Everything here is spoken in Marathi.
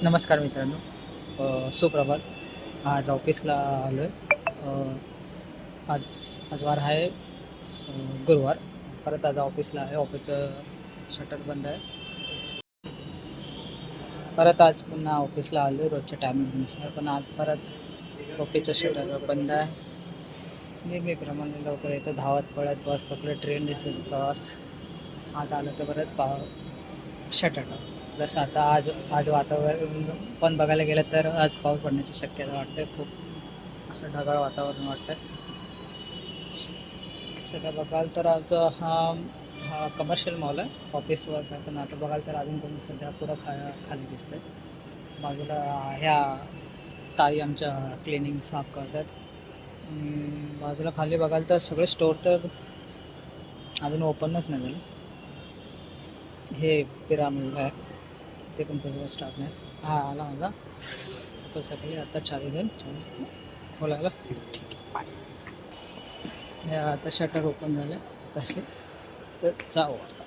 नमस्कार मित्रांनो, सुप्रभात. आज ऑफिसला आलो आहे. आज आज वार आहे गुरुवार. परत आज ऑफिसला आहे. ऑफिसचं शटर बंद आहे. परत आज पुन्हा ऑफिसला आलो आहे रोजच्या टायमिंगनुसार. पण आज परत ऑफिसचं शटर बंद आहे. नेहमीप्रमाणे लवकर येतं, धावत पळत बस पकडत ट्रेन दिसत प्रवास. आज आलं तर परत शटर प्लस आता आज आज वातावरण पण बघायला गेलं तर आज पाऊस पडण्याची शक्यता वाटते. खूप असं ढगाळ वातावरण वाटतं. सध्या बघाल तर आज हा हा कमर्शियल मॉल आहे, ऑफिस वर्क आहे. पण आता बघाल तर अजून कोणी सध्या पुढं खाली दिसतंय. बाजूला ह्या ताई आमच्या क्लिनिंग साफ करतात. बाजूला खाली बघाल तर सगळे स्टोअर तर अजून ओपनच नाही झालं. हे पिरामिड आहे, ते पण काही स्टाफ नाही. हा आला माझा पण सकाळी आता चालू देईल खोलायला. ठीक आहे, हे आता शटर ओपन झालं तसे तर जाऊ आता.